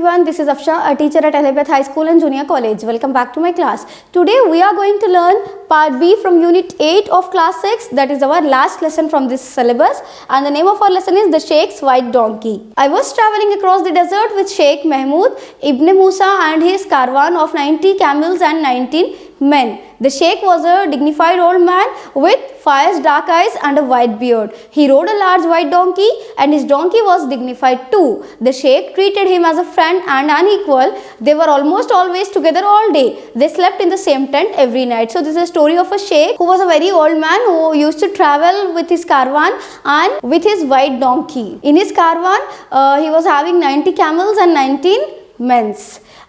everyone, this is Afsha, a teacher at Elizabeth High School and Junior College. Welcome back to my class. Today we are going to learn part B from unit 8 of class 6, that is our last lesson from this syllabus, and the name of our lesson is the Sheikh's White Donkey. I was travelling across the desert with Sheikh Mahmud Ibn Musa and his caravan of 90 camels and 19 men. The Sheikh was a dignified old man with fierce dark eyes and a white beard. He rode a large white donkey and his donkey was dignified too. The Sheikh treated him as a friend and an equal. They were almost always together all day. They slept in the same tent every night. So this is a story of a Sheikh who was a very old man who used to travel with his caravan and with his white donkey. In his caravan, he was having 90 camels and 19 men.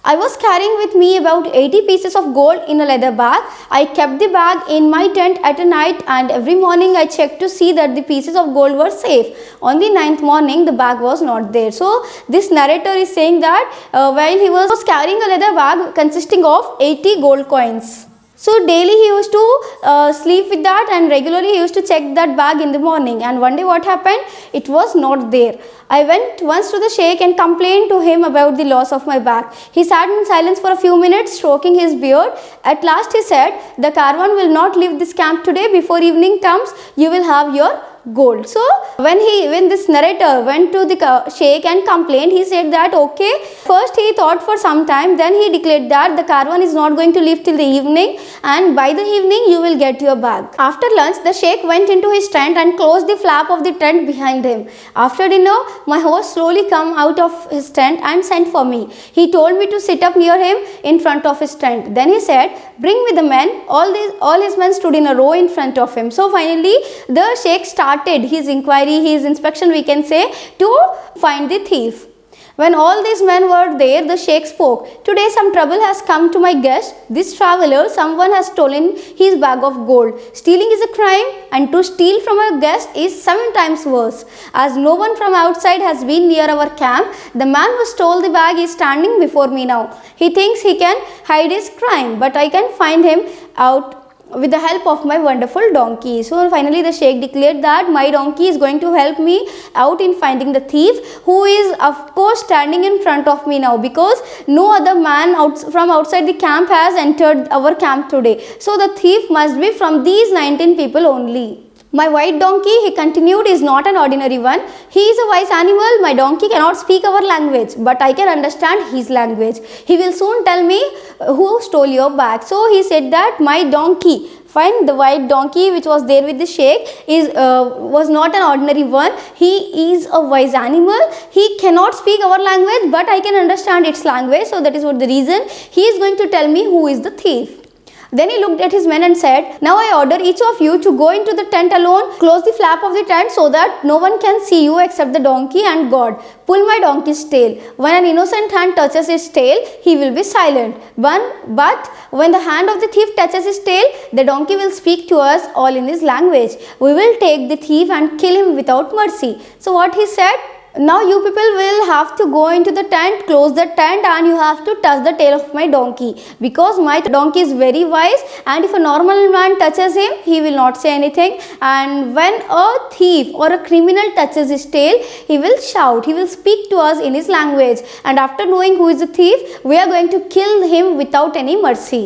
I was carrying with me about 80 pieces of gold in a leather bag. I kept the bag in my tent at night and every morning I checked to see that the pieces of gold were safe. On the 9th morning, the bag was not there. So this narrator is saying that while he was carrying a leather bag consisting of 80 gold coins. So daily he used to sleep with that and regularly he used to check that bag in the morning, and one day what happened? It was not there. I went once to the Sheikh and complained to him about the loss of my bag. He sat in silence for a few minutes stroking his beard. At last he said, "The caravan will not leave this camp today. Before evening comes, you will have your gold." So when this narrator went to the Sheikh and complained, he said that okay, first he thought for some time, then he declared that the caravan is not going to leave till the evening and by the evening you will get your bag. After lunch, the Sheikh went into his tent and closed the flap of the tent behind him. After dinner, my host slowly came out of his tent and sent for me. He told me to sit up near him in front of his tent. Then he said, "Bring me the men." All his men stood in a row in front of him. So finally the Sheikh started his inquiry, his inspection we can say, to find the thief. When all these men were there, the Sheikh spoke. "Today some trouble has come to my guest. This traveler, someone has stolen his bag of gold. Stealing is a crime, and to steal from a guest is 7 times worse. As no one from outside has been near our camp, the man who stole the bag is standing before me now. He thinks he can hide his crime, but I can find him out with the help of my wonderful donkey." So finally the Sheikh declared that my donkey is going to help me out in finding the thief, who is of course standing in front of me now, because no other man from outside the camp has entered our camp today. So the thief must be from these 19 people only. "My white donkey," he continued, "is not an ordinary one. He is a wise animal. My donkey cannot speak our language, but I can understand his language. He will soon tell me who stole your bag." So he said that my donkey, fine, the white donkey which was there with the Sheikh was not an ordinary one. He is a wise animal. He cannot speak our language, but I can understand its language. So that is what the reason he is going to tell me who is the thief. Then he looked at his men and said, "Now I order each of you to go into the tent alone. Close the flap of the tent so that no one can see you except the donkey and God. Pull my donkey's tail. When an innocent hand touches his tail, he will be silent. But when the hand of the thief touches his tail, the donkey will speak to us all in his language. We will take the thief and kill him without mercy." So what he said? "Now you people will have to go into the tent, close the tent, and you have to touch the tail of my donkey, because my donkey is very wise, and if a normal man touches him, he will not say anything, and when a thief or a criminal touches his tail, he will shout, he will speak to us in his language, and after knowing who is the thief, we are going to kill him without any mercy."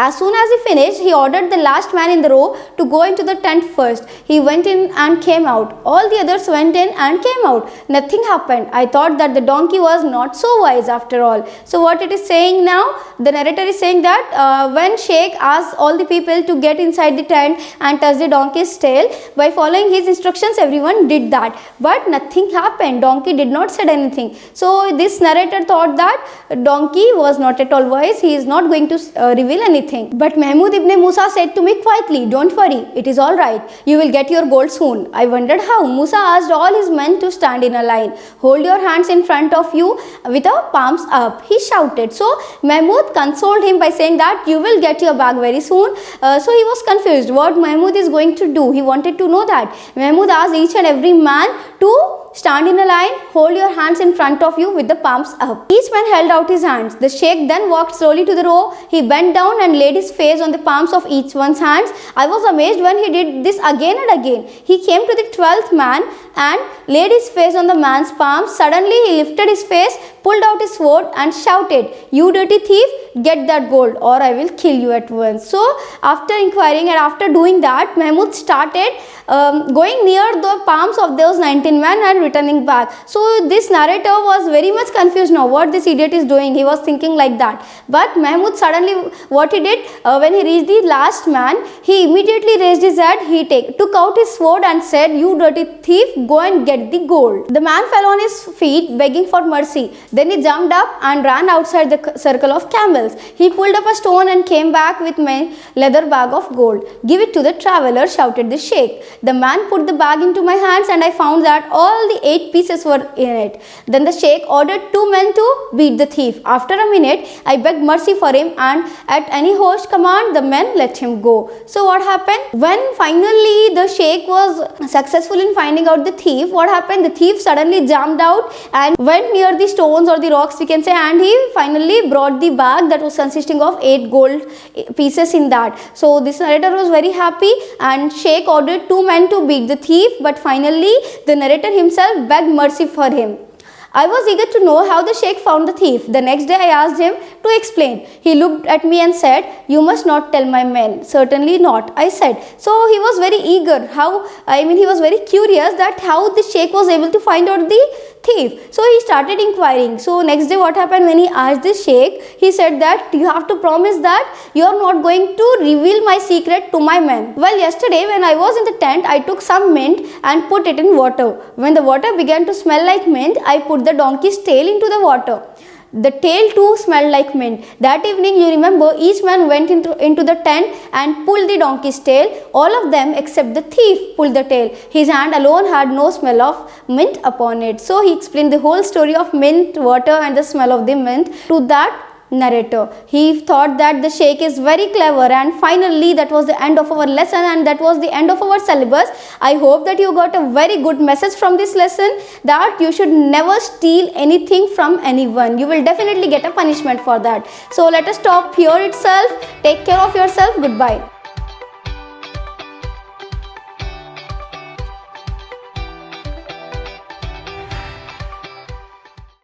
As soon as he finished, he ordered the last man in the row to go into the tent first. He went in and came out. All the others went in and came out. Nothing happened. I thought that the donkey was not so wise after all. So what it is saying now, the narrator is saying that when Sheikh asked all the people to get inside the tent and touch the donkey's tail, by following his instructions, everyone did that. But nothing happened. Donkey did not say anything. So this narrator thought that donkey was not at all wise. He is not going to reveal anything. But Mahmud Ibn Musa said to me quietly, "Don't worry, it is all right. You will get your gold soon." I wondered how. Musa asked all his men to stand in a line. "Hold your hands in front of you with your palms up," he shouted. So Mahmud consoled him by saying that you will get your bag very soon. So he was confused what Mahmud is going to do. He wanted to know that. Mahmud asked each and every man to stand in a line, hold your hands in front of you with the palms up. Each man held out his hands. The Sheikh then walked slowly to the row. He bent down and laid his face on the palms of each one's hands. I was amazed when he did this again and again. He came to the 12th man and laid his face on the man's palms. Suddenly he lifted his face, pulled out his sword and shouted, "You dirty thief, get that gold or I will kill you at once." So after inquiring and after doing that, Mahmud started going near the palms of those 19 men and returning back. So this narrator was very much confused now what this idiot is doing. He was thinking like that. But Mahmud suddenly what he did, when he reached the last man, he immediately raised his head, he took out his sword and said, "You dirty thief, go and get the gold." The man fell on his feet begging for mercy. Then he jumped up and ran outside the circle of camels. He pulled up a stone and came back with my leather bag of gold. "Give it to the traveler," shouted the sheikh. The man put the bag into my hands and I found that all the 8 pieces were in it. Then the sheikh ordered 2 men to beat the thief. After a minute, I begged mercy for him and at any host command, the men let him go. So what happened? When finally the sheikh was successful in finding out the thief, what happened? The thief suddenly jumped out and went near the stones or the rocks, we can say, and he finally brought the bag that was consisting of 8 gold pieces in that. So this narrator was very happy and sheikh ordered 2 men to beat the thief, but finally the narrator himself begged mercy for him. I was eager to know how the sheikh found the thief. The next day I asked him to explain. He looked at me and said, "You must not tell my men." "Certainly not," I said. So he was very eager. He was very curious that how the sheikh was able to find out the thief. So he started inquiring. So next day what happened, when he asked the sheikh, he said that you have to promise that you are not going to reveal my secret to my men. Well, yesterday when I was in the tent, I took some mint and put it in water. When the water began to smell like mint, I put the donkey's tail into the water. The tail too smelled like mint. That evening, you remember, each man went into the tent and pulled the donkey's tail. All of them except the thief pulled the tail. His hand alone had no smell of mint upon it. So he explained the whole story of mint, water and the smell of the mint to that narrator. He thought that the sheikh is very clever, and finally that was the end of our lesson and that was the end of our syllabus. I hope that you got a very good message from this lesson, that you should never steal anything from anyone. You will definitely get a punishment for that. So let us stop here itself. Take care of yourself. Goodbye.